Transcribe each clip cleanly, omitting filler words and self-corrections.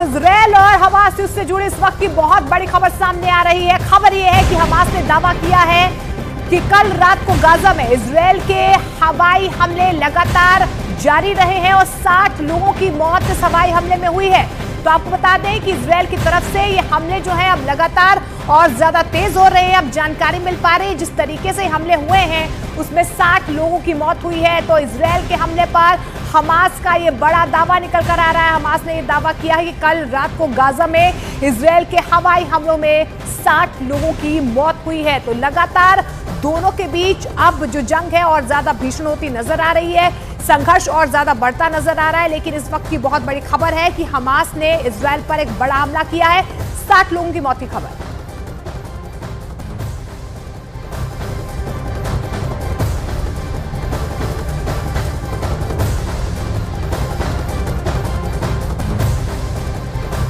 Israel और Hamas से जुड़ी इस वक्त की बहुत बड़ी खबर सामने आ रही है। खबर यह है कि हमास ने दावा किया है कि कल रात को गाजा में इजरायल के हवाई हमले लगातार जारी रहे हैं और 60 लोगों की मौत इस हवाई हमले में हुई है। तो आपको बता दें कि इजरायल की तरफ से ये हमले जो हैं अब लगातार और ज्यादा तेज हो रहे हैं। अब जानकारी मिल पा रही है जिस तरीके से हमले हुए हैं उसमें 60 लोगों की मौत हुई है। तो इजरायल के हमले पर हमास का ये बड़ा दावा निकल कर आ रहा है। हमास ने ये दावा किया है कि कल रात को गाजा में इजरायल के हवाई हमलों में 60 लोगों की मौत हुई है। तो लगातार दोनों के बीच अब जो जंग है और ज्यादा भीषण होती नजर आ रही है, संघर्ष और ज्यादा बढ़ता नजर आ रहा है। लेकिन इस वक्त की बहुत बड़ी खबर है कि हमास ने इजरायल पर एक बड़ा हमला किया है। 60 लोगों की मौत की खबर।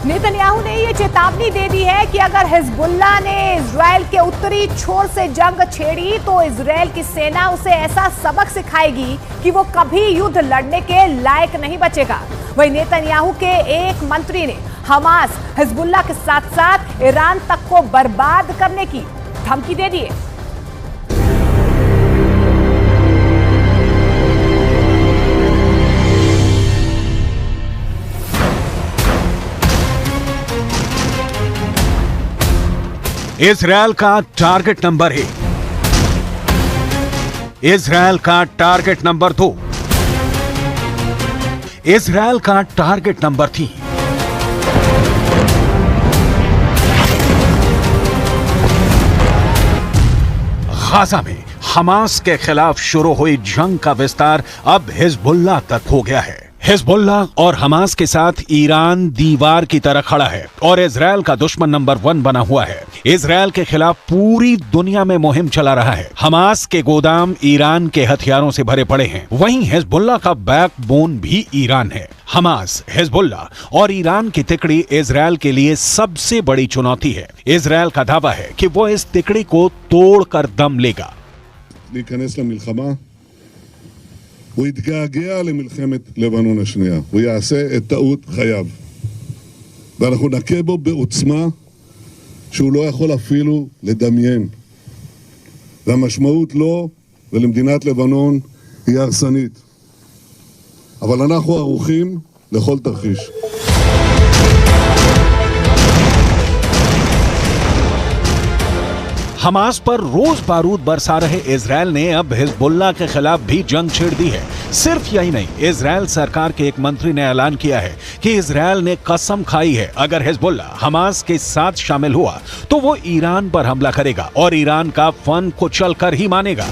नेतन्याहू ने ये चेतावनी दे दी है कि अगर हिजबुल्लाह ने इजरायल के उत्तरी छोर से जंग छेड़ी तो इजरायल की सेना उसे ऐसा सबक सिखाएगी कि वो कभी युद्ध लड़ने के लायक नहीं बचेगा। वहीं नेतन्याहू के एक मंत्री ने हमास, हिजबुल्लाह के साथ साथ ईरान तक को बर्बाद करने की धमकी दे दी है। इजरायल का टारगेट नंबर 1, इजरायल का टारगेट नंबर 2, इजरायल का टारगेट नंबर 3। गाजा में हमास के खिलाफ शुरू हुई जंग का विस्तार अब हिजबुल्लाह तक हो गया है। हिजबुल्लाह और हमास के साथ ईरान दीवार की तरह खड़ा है और इजरायल का दुश्मन नंबर 1 बना हुआ है। इजरायल के खिलाफ पूरी दुनिया में मुहिम चला रहा है। हमास के गोदाम ईरान के हथियारों से भरे पड़े हैं। वहीं हिजबुल्लाह का बैकबोन भी ईरान है। हमास, हिजबुल्लाह और ईरान की तिकड़ी इजरायल के लिए सबसे बड़ी चुनौती है। इजरायल का दावा है कि वो इस तिकड़ी को तोड़कर दम लेगा। הוא יתגעגע למלחמת לבנון השנייה, הוא יעשה את טעות חייו, ואנחנו נכה בו בעוצמה שהוא לא יכול אפילו לדמיין, והמשמעות לו ולמדינת לבנון היא הרסנית, אבל אנחנו ערוכים לכל תרחיש. हमास पर रोज बारूद बरसा रहे इजरायल ने अब हिजबुल्लाह के खिलाफ भी जंग छेड़ दी है। सिर्फ यही नहीं, इजरायल सरकार के एक मंत्री ने ऐलान किया है कि इजरायल ने कसम खाई है अगर हिजबुल्लाह हमास के साथ शामिल हुआ तो वो ईरान पर हमला करेगा और ईरान का फन कुचल कर ही मानेगा।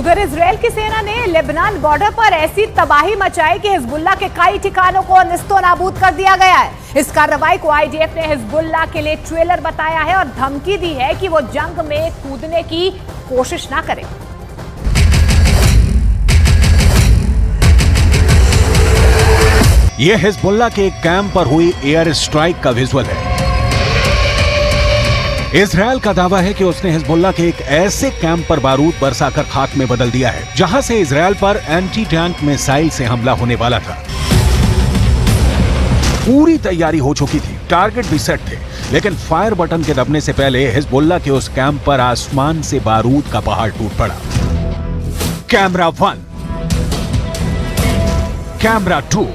उधर इजरायल की सेना ने लेबनान बॉर्डर पर ऐसी तबाही मचाई कि हिजबुल्लाह के कई ठिकानों को निस्तो नाबूद कर दिया गया है। इस कार्रवाई को आईडीएफ ने हिजबुल्लाह के लिए ट्रेलर बताया है और धमकी दी है कि वो जंग में कूदने की कोशिश ना करे। यह हिजबुल्लाह के एक कैंप पर हुई एयर स्ट्राइक का विजुअल है। इजरायल का दावा है कि उसने हिजबुल्लाह के एक ऐसे कैंप पर बारूद बरसाकर खाक में बदल दिया है जहां से इजरायल पर एंटी टैंक मिसाइल से हमला होने वाला था। पूरी तैयारी हो चुकी थी, टारगेट भी सेट थे, लेकिन फायर बटन के दबने से पहले हिजबुल्लाह के उस कैंप पर आसमान से बारूद का पहाड़ टूट पड़ा। Camera 1, camera 2,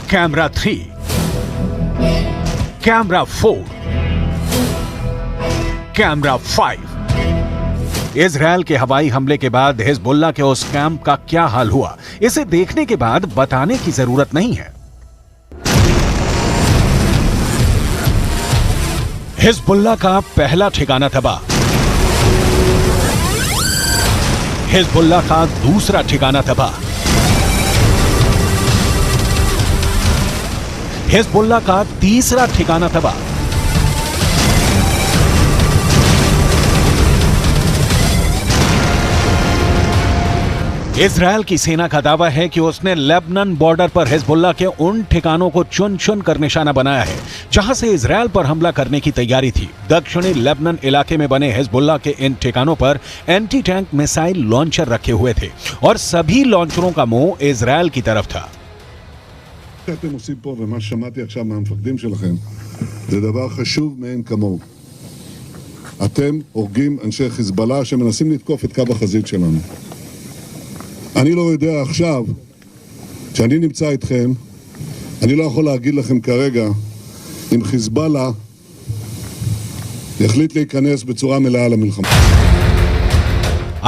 camera 3, camera 4, camera 5। Israel के हवाई हमले के बाद हिजबुल्लाह के उस कैंप का क्या हाल हुआ, इसे देखने के बाद बताने की जरूरत नहीं है। हिजबुल्लाह का पहला ठिकाना तबाह, हिजबुल्लाह का दूसरा ठिकाना तबाह, हिजबुल्लाह का तीसरा ठिकाना तबाह, इजरायल की सेना का दावा है कि उसने लेबनान बॉर्डर पर हिजबुल्लाह के उन ठिकानों को चुन चुन कर निशाना बनाया है जहां से इजरायल पर हमला करने की तैयारी थी। दक्षिणी लेबनान इलाके में बने हिजबुल्लाह के इन ठिकानों पर एंटी टैंक मिसाइल लॉन्चर रखे हुए थे और सभी लॉन्चरों का मुंह इजरायल की तरफ था। שאתם עושים פה ומה ששמעתי עכשיו מהמפקדים שלכם זה דבר חשוב מאין כמוהו. אתם הורגים אנשי חיזבאללה שמנסים לתקוף את קו החזית שלנו. אני לא יודע עכשיו, כשאני נמצא איתכם, אני לא יכול להגיד לכם כרגע אם חיזבאללה יחליט להיכנס בצורה מלאה למלחמה.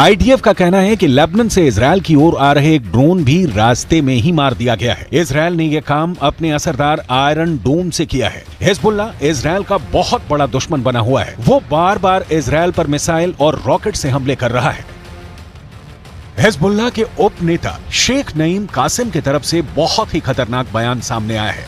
आईडीएफ का कहना है कि लेबनान से इजरायल की ओर आ रहे एक ड्रोन भी रास्ते में ही मार दिया गया है। इजरायल ने यह काम अपने असरदार आयरन डोम से किया है। हिजबुल्लाह इजरायल का बहुत बड़ा दुश्मन बना हुआ है। वो बार बार इजरायल पर मिसाइल और रॉकेट से हमले कर रहा है। हिजबुल्लाह के उप नेता शेख नईम कासिम की तरफ से बहुत ही खतरनाक बयान सामने आया है।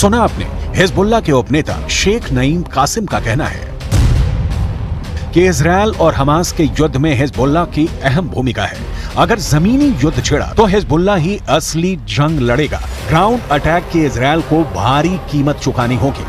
सुना आपने, हिजबुल्लाह के उपनेता शेख नईम कासिम का कहना है कि इजरायल और हमास के युद्ध में हिजबुल्लाह की अहम भूमिका है। अगर जमीनी युद्ध छिड़ा तो हिजबुल्लाह ही असली जंग लड़ेगा। ग्राउंड अटैक की इजरायल को भारी कीमत चुकानी होगी।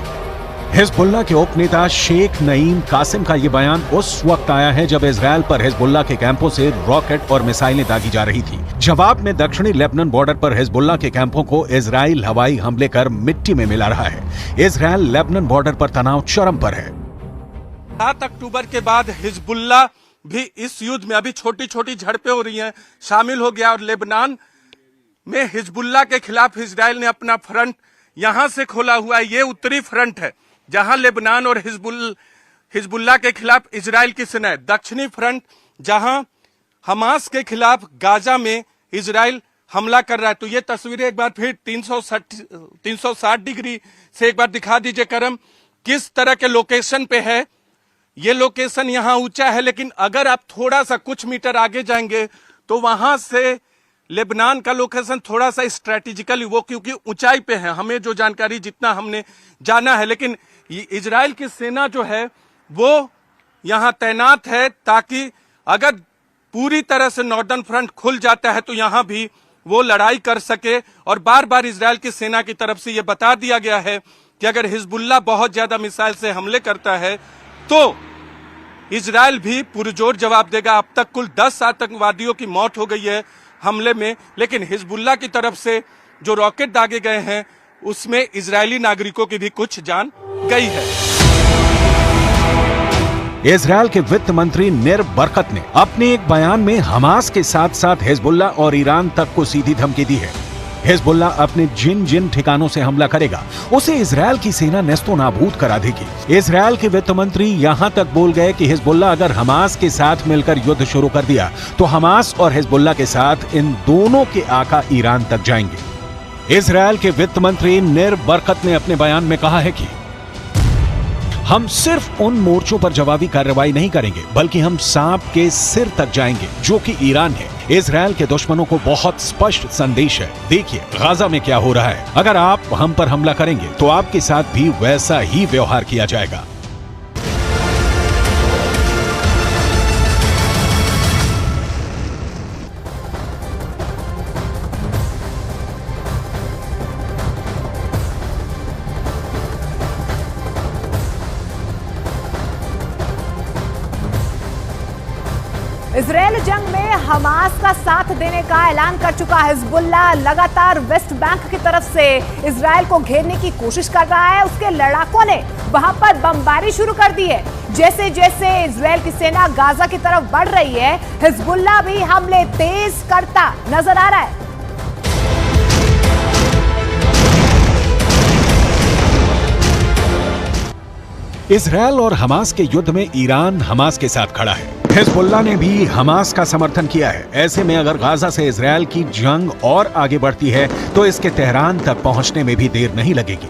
हिजबुल्लाह के उपनेता शेख नईम कासिम का यह बयान उस वक्त आया है जब इजरायल पर हिजबुल्लाह के कैंपों से रॉकेट और मिसाइलें दागी जा रही थी। जवाब में दक्षिणी लेबनान बॉर्डर पर हिजबुल्लाह के कैंपों को इजरायल हवाई हमले कर मिट्टी में मिला रहा है। इजरायल लेबनान बॉर्डर पर तनाव चरम पर है। 7 अक्टूबर के बाद हिजबुल्लाह भी इस युद्ध में अभी छोटी छोटी झड़पें हो रही हैं, शामिल हो गया और लेबनान में हिजबुल्लाह के खिलाफ इजरायल ने अपना फ्रंट यहां से खोला हुआ है। ये उत्तरी फ्रंट है जहां लेबनान और हिजबुल्लाह के खिलाफ इजरायल की सेना है। दक्षिणी फ्रंट जहां हमास के खिलाफ गाजा में इजरायल हमला कर रहा है। तो ये तस्वीरें एक बार फिर 360 डिग्री से एक बार दिखा दीजिए करम, किस तरह के लोकेशन पे है। ये लोकेशन यहाँ ऊंचा है, लेकिन अगर आप थोड़ा सा कुछ मीटर आगे जाएंगे तो वहां से लेबनान का लोकेशन थोड़ा सा स्ट्रेटेजिकली, वो क्योंकि ऊंचाई पे है, हमें जो जानकारी जितना हमने जाना है, लेकिन इजरायल की सेना जो है वो यहाँ तैनात है ताकि अगर पूरी तरह से नॉर्दर्न फ्रंट खुल जाता है तो यहाँ भी वो लड़ाई कर सके। और बार बार इजरायल की सेना की तरफ से ये बता दिया गया है कि अगर हिजबुल्लाह बहुत ज्यादा मिसाइल से हमले करता है तो इजरायल भी पुरजोर जवाब देगा। अब तक कुल 10 आतंकवादियों की मौत हो गई है हमले में, लेकिन हिजबुल्लाह की तरफ से जो रॉकेट दागे गए हैं उसमें इजरायली नागरिकों की भी कुछ जान गई है। इजरायल के वित्त मंत्री निर बरकत ने अपने एक बयान में हमास के साथ साथ हिजबुल्लाह और ईरान तक को सीधी धमकी दी है। हिजबुल्लाह अपने जिन जिन ठिकानों से हमला करेगा उसे इजरायल की सेना नेस्तो नाबूद करा देगी। इजरायल के वित्त मंत्री यहां तक बोल गए कि हिजबुल्लाह अगर हमास के साथ मिलकर युद्ध शुरू कर दिया तो हमास और हिजबुल्लाह के साथ इन दोनों के आका ईरान तक जाएंगे। इजरायल के वित्त मंत्री निर बरकत ने अपने बयान में कहा है कि हम सिर्फ उन मोर्चों पर जवाबी कार्रवाई नहीं करेंगे बल्कि हम सांप के सिर तक जाएंगे जो कि ईरान है। इजरायल के दुश्मनों को बहुत स्पष्ट संदेश है, देखिए गाजा में क्या हो रहा है। अगर आप हम पर हमला करेंगे तो आपके साथ भी वैसा ही व्यवहार किया जाएगा। इजरायल जंग में हमास का साथ देने का ऐलान कर चुका हिजबुल्लाह लगातार वेस्ट बैंक की तरफ से इजरायल को घेरने की कोशिश कर रहा है। उसके लड़ाकों ने वहां पर बमबारी शुरू कर दी है। जैसे जैसे इजरायल की सेना गाजा की तरफ बढ़ रही है, हिजबुल्लाह भी हमले तेज करता नजर आ रहा है। इजरायल और हमास के युद्ध में ईरान हमास के साथ खड़ा है। हिजबुल्लाह ने भी हमास का समर्थन किया है। ऐसे में अगर गाजा से इजरायल की जंग और आगे बढ़ती है तो इसके तेहरान तक पहुंचने में भी देर नहीं लगेगी।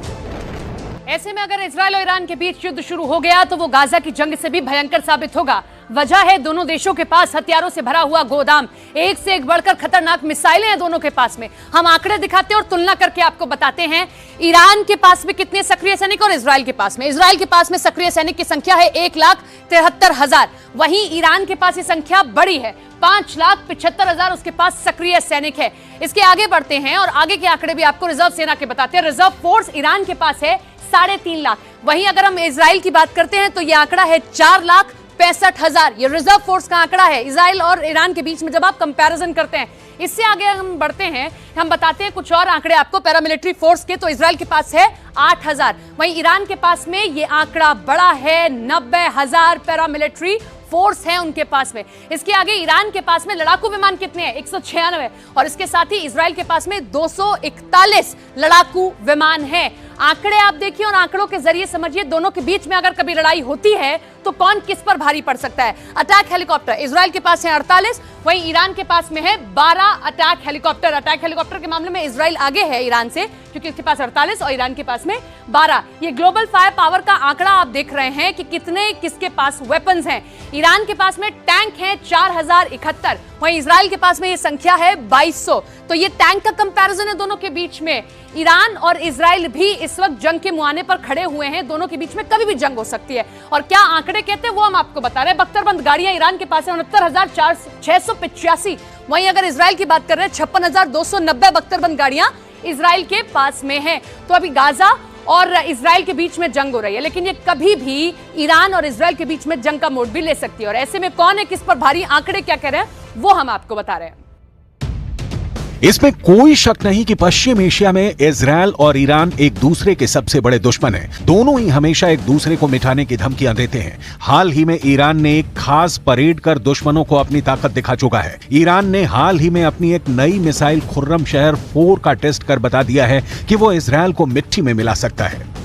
ऐसे में अगर इजरायल और ईरान के बीच युद्ध शुरू हो गया तो वो गाजा की जंग से भी भयंकर साबित होगा। वजह है दोनों देशों के पास हथियारों से भरा हुआ गोदाम, एक से एक बढ़कर खतरनाक मिसाइलें हैं दोनों के पास में। हम आंकड़े दिखाते हैं और तुलना करके आपको बताते हैं ईरान के पास में कितने सक्रिय सैनिक और इजरायल के पास में। इजरायल के पास में सक्रिय सैनिक की संख्या है 1,73,000, वहीं ईरान के पास ये संख्या बड़ी है, 5,75,000 उसके पास सक्रिय सैनिक है। इसके आगे बढ़ते हैं और आगे के आंकड़े भी आपको रिजर्व सेना के बताते हैं। रिजर्व फोर्स ईरान के पास है 3.5 लाख। वहीं अगर हम इजराइल की बात करते हैं तो यह आंकड़ा है 4,65,000। ये रिजर्व फोर्स का आंकड़ा है इजराइल और ईरान के बीच में जब आप कंपैरिजन करते हैं। इससे आगे हम बढ़ते हैं, हम बताते हैं कुछ और आंकड़े आपको पैरामिलिट्री फोर्स के। तो इजराइल के पास है 8,000, वहीं ईरान के पास में ये आंकड़ा बड़ा है, 90,000 पैरामिलिट्री फोर्स है उनके पास में। इसके आगे ईरान के पास में लड़ाकू विमान कितने हैं? 196, और इसके साथ ही इजराइल के पास में 241 लड़ाकू विमान है। आंकड़े आप देखिए और आंकड़ों के जरिए समझिए दोनों के बीच में अगर कभी लड़ाई होती है तो कौन किस पर भारी पड़ सकता है। अटैक हेलीकॉप्टर इजराइल के पास है 48, वहीं ईरान के पास में है 12 अटैक हेलीकॉप्टर। अटैक हेलीकॉप्टर के मामले में इजराइल आगे है ईरान से, क्योंकि इसके पास 48 और ईरान के पास में 12। ये ग्लोबल फायर पावर का आंकड़ा आप देख रहे हैं कि कितने किसके पास वेपन्स हैं। ईरान के पास में टैंक है 4,071, वहीं इजराइल के पास में ये संख्या है 2,200। तो ये टैंक का कंपैरिजन है दोनों के बीच में। ईरान और इजराइल भी इस वक्त जंग के मुहाने पर खड़े हुए हैं, दोनों के बीच में कभी भी जंग हो सकती है। और क्या आंकड़े कहते हैं वो हम आपको बता रहे हैं। बख्तरबंद गाड़ियां ईरान के पास है 69,685, वहीं अगर इजराइल की बात कर रहे हैं 56,290 बख्तरबंद गाड़ियां इजराइल के पास में है। तो अभी गाजा और इजराइल के बीच में जंग हो रही है, लेकिन ये कभी भी ईरान और इजराइल के बीच में जंग का मोड़ भी ले सकती है। और ऐसे में कौन है किस पर भारी, आंकड़े क्या कह रहे हैं वो हम आपको बता रहे हैं। इसमें कोई शक नहीं कि पश्चिम एशिया में इजरायल और ईरान एक दूसरे के सबसे बड़े दुश्मन हैं। दोनों ही हमेशा एक दूसरे को मिटाने की धमकियां देते हैं। हाल ही में ईरान ने एक खास परेड कर दुश्मनों को अपनी ताकत दिखा चुका है। ईरान ने हाल ही में अपनी एक नई मिसाइल खुर्रमशहर 4 का टेस्ट कर बता दिया है कि वो इजरायल को मिट्टी में मिला सकता है।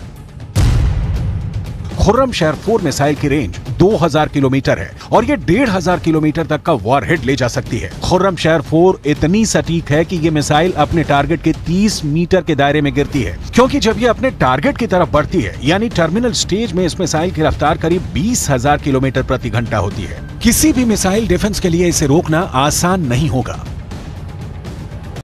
खुर्रमशहर 4 मिसाइल की रेंज 2000 किलोमीटर है और ये 1500 किलोमीटर तक का वॉरहेड ले जा सकती है। खुर्रमशहर 4 इतनी सटीक है कि ये मिसाइल अपने टारगेट के 30 मीटर के दायरे में गिरती है, क्योंकि जब ये अपने टारगेट की तरफ बढ़ती है यानी टर्मिनल स्टेज में इस मिसाइल की रफ्तार करीब 20,000 किलोमीटर प्रति घंटा होती है। किसी भी मिसाइल डिफेंस के लिए इसे रोकना आसान नहीं होगा।